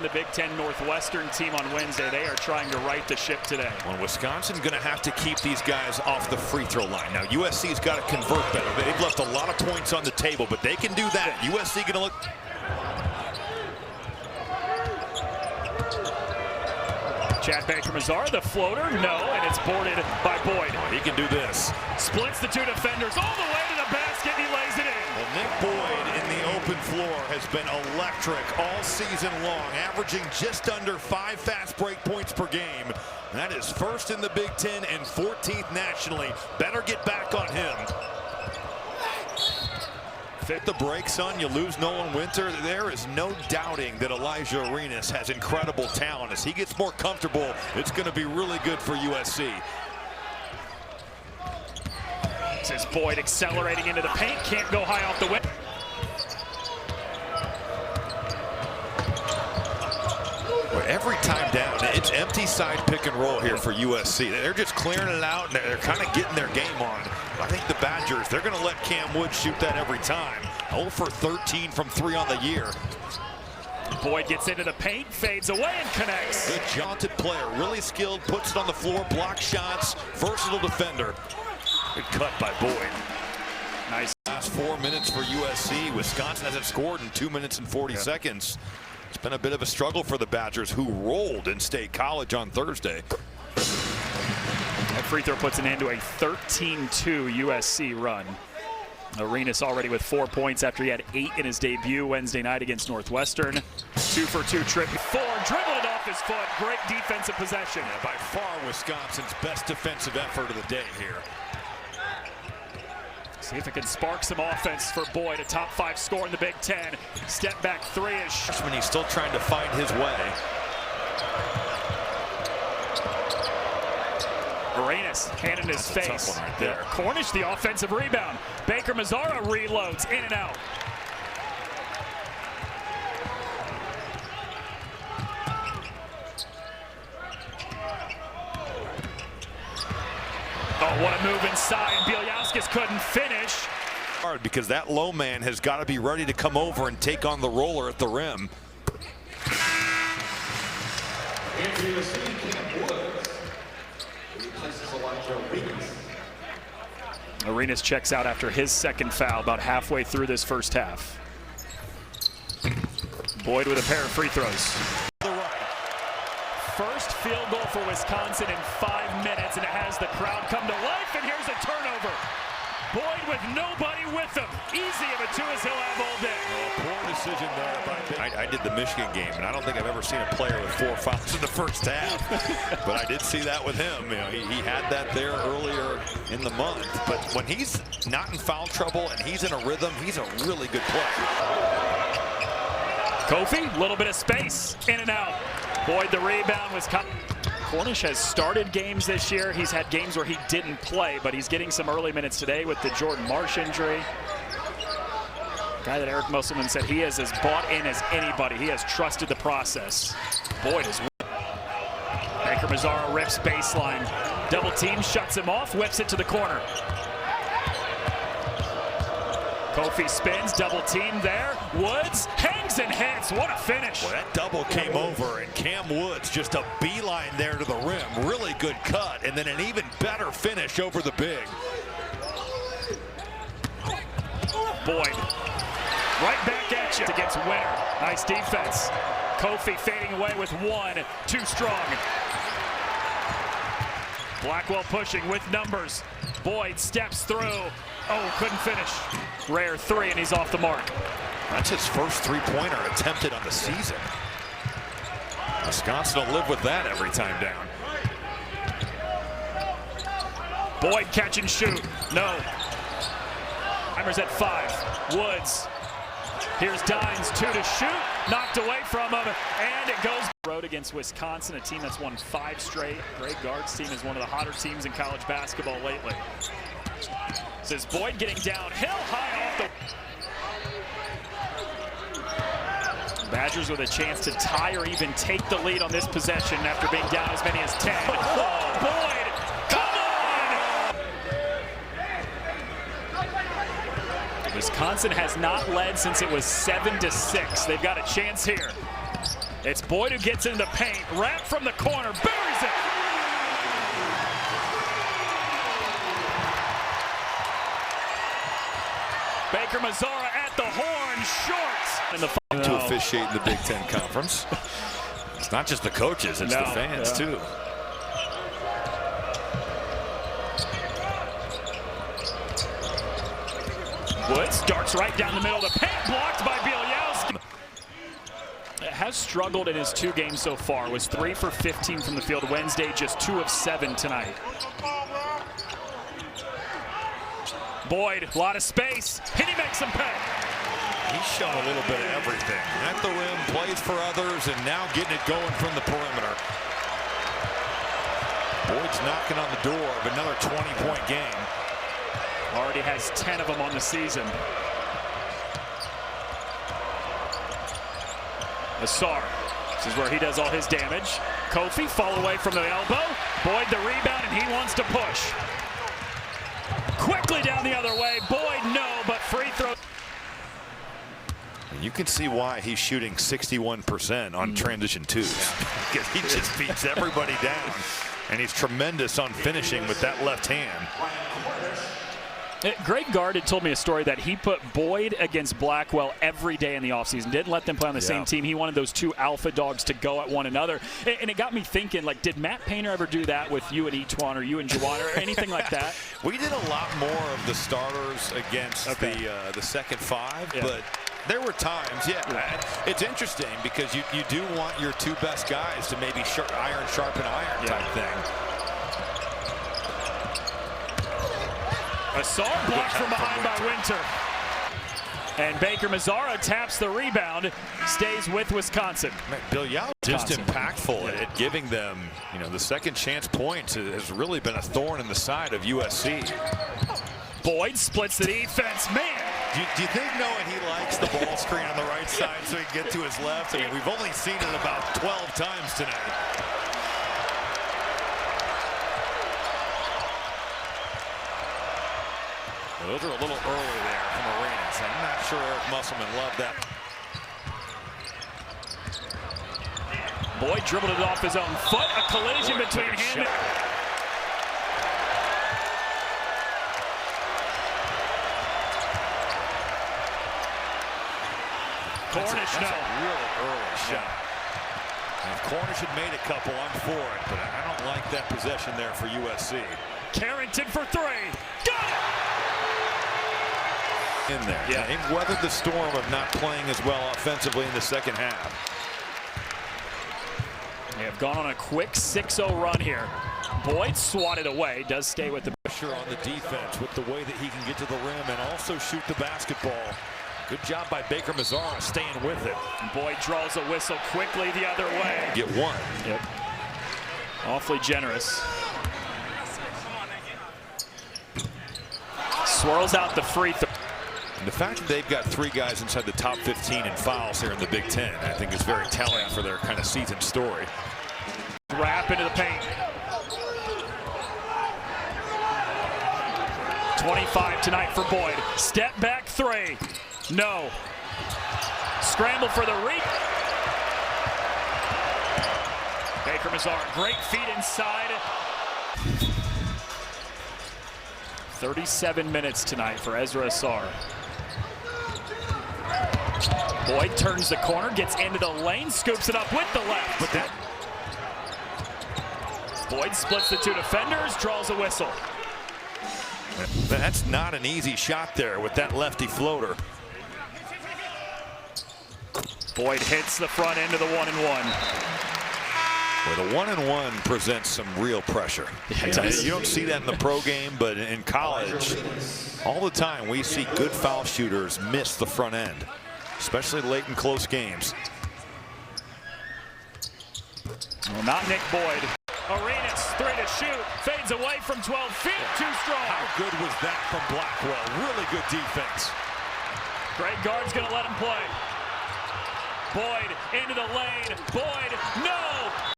The Big Ten Northwestern team on Wednesday, they are trying to right the ship today. Well, Wisconsin's going to have to keep these guys off the free throw line. Now, USC's got to convert better. They've left a lot of points on the table, but they can do that. USC going to look. Chad Baker-Mazar, the floater, no, and it's boarded by Boyd. Oh, he can do this. Splits the two defenders all the way to the basket, and he lays it in. Well, Nick Boyd in the open floor has been electric all season long, averaging just under 5 fast break points per game. That is first in the Big Ten and 14th nationally. Better get back on him. Fit the brakes on, you lose Nolan Winter. There is no doubting that Elijah Arenas has incredible talent. As he gets more comfortable, it's going to be really good for USC. This is Boyd accelerating into the paint, can't go high off the win. Every time down, it's empty side pick and roll here for USC. They're just clearing it out, and they're kind of getting their game on. I think the Badgers, they're going to let Cam Woods shoot that every time. 0 for 13 from 3 on the year. Boyd gets into the paint, fades away, and connects. Good jaunted player, really skilled, puts it on the floor, blocks shots, versatile defender. Good cut by Boyd. Nice. Last 4 minutes for USC. Wisconsin hasn't scored in 2 minutes and 40 seconds. It's been a bit of a struggle for the Badgers, who rolled in State College on Thursday. That free throw puts an end to a 13-2 USC run. Arenas already with 4 points after he had 8 in his debut Wednesday night against Northwestern. 2 for 2 trip. 4, dribbled it off his foot. Great defensive possession. Yeah, by far Wisconsin's best defensive effort of the day here. See if it can spark some offense for Boyd, a top 5 scorer in the Big Ten. Step back 3 is freshman. He's still trying to find his way. Arenas, hand in his face. Tough one right there. Cornish, the offensive rebound. Baker-Mazar reloads, in and out. Oh, what a move inside. Bielyaskis couldn't finish. Hard, because that low man has got to be ready to come over and take on the roller at the rim. Arenas checks out after his second foul about halfway through this first half. Boyd with a pair of free throws. First field goal for Wisconsin in 5 minutes, and it has the crowd come to life, and here's a turnover. Boyd with nobody with him. Easy of a 2 as he'll have all day. Poor decision there by I did the Michigan game, and I don't think I've ever seen a player with 4 fouls in the first half. But I did see that with him. You know, he had that there earlier in the month. But when he's not in foul trouble and he's in a rhythm, he's a really good player. Kofi, a little bit of space, in and out. Boyd the rebound. Cornish has started games this year. He's had games where he didn't play, but he's getting some early minutes today with the Jordan Marsh injury. Guy that Eric Musselman said he is as bought in as anybody. He has trusted the process. Boyd is. Baker-Mazar rips baseline. Double team, shuts him off, whips it to the corner. Kofi spins, double team there. Woods hangs and hits. What a finish. Well, that double came over, and Cam Woods just a beeline there to the rim. Really good cut, and then an even better finish over the big. Boyd, right back at you against Winter. Nice defense. Kofi fading away with 1, too strong. Blackwell pushing with numbers. Boyd steps through. Oh, couldn't finish. Rare 3, and he's off the mark. That's his first 3-pointer attempted on the season. Wisconsin will live with that every time down. Boyd catch and shoot. No. Timers at 5. Woods. Here's Dines, 2 to shoot. Knocked away from him, and it goes. Road against Wisconsin, a team that's won 5 straight. Greg Gard's team is one of the hotter teams in college basketball lately. This is Boyd getting downhill, high off the. Badgers with a chance to tie or even take the lead on this possession after being down as many as 10. Oh, Boyd, come on! Wisconsin has not led since it was 7-6. They've got a chance here. It's Boyd who gets into the paint. Wrap from the corner. Buries it. Baker Mazzara at the horn. Short. And the to officiate in the Big Ten Conference. It's not just the coaches, it's the fans too. Woods darts right down the middle of the paint, blocked by Bielowski. Has struggled in his 2 games so far. Was 3 for 15 from the field Wednesday, just 2 of 7 tonight. Boyd, a lot of space. He makes him pay. He's shown a little bit of everything. At the rim, plays for others, and now getting it going from the perimeter. Boyd's knocking on the door of another 20-point game. Already has 10 of them on the season. Asar. This is where he does all his damage. Kofi fall away from the elbow. Boyd the rebound, and he wants to push. Quickly down the other way. Boyd no, but free throw. You can see why he's shooting 61% on transition 2s. Because he just beats everybody down. And he's tremendous on finishing with that left hand. Greg Gard had told me a story that he put Boyd against Blackwell every day in the offseason. Didn't let them play on the same team. He wanted those 2 alpha dogs to go at one another. And it got me thinking, like, did Matt Painter ever do that with you and Etuan or you and Juwan or anything like that? We did a lot more of the starters against the second 5, but there were times, it's interesting because you do want your 2 best guys to maybe iron sharpen iron type thing. Asar blocked from behind by Winter. And Baker Mazzara taps the rebound, stays with Wisconsin. Bielowski just impactful at giving them, the second chance points has really been a thorn in the side of USC. Boyd splits the defense. Man! Do you think knowing he likes the ball screen on the right side so he can get to his left? I mean, we've only seen it about 12 times tonight. Those are a little early there from Arenas. I'm not sure Eric Musselman loved that. Boyd dribbled it off his own foot. A collision between him and... Cornish, that's a really early shot. And if Cornish had made a couple, I'm for it, but I don't like that possession there for USC. Carrington for 3. Got it! In there. They weathered the storm of not playing as well offensively in the second half. They have gone on a quick 6-0 run here. Boyd swatted away, does stay with the pressure on the defense with the way that he can get to the rim and also shoot the basketball. Good job by Baker Mazzara staying with it. Boyd draws a whistle quickly the other way. Get 1. Yep. Awfully generous. Swirls out the free throw. And the fact that they've got 3 guys inside the top 15 in fouls here in the Big Ten, I think is very telling for their kind of season story. Wrap into the paint. 25 tonight for Boyd. Step back 3. No. Scramble for the Baker Mazzara, great feet inside. 37 minutes tonight for Ezra Asar. Boyd turns the corner, gets into the lane, scoops it up with the left. But that Boyd splits the 2 defenders, draws a whistle. That's not an easy shot there with that lefty floater. Boyd hits the front end of the 1-and-1. Well, the 1-and-1 presents some real pressure. You don't see that in the pro game, but in college, all the time we see good foul shooters miss the front end, especially late in close games. Well, not Nick Boyd. Arenas, 3 to shoot, fades away from 12 feet, too strong. How good was that from Blackwell? Really good defense. Greg Gard's gonna let him play. Boyd into the lane. Boyd, no!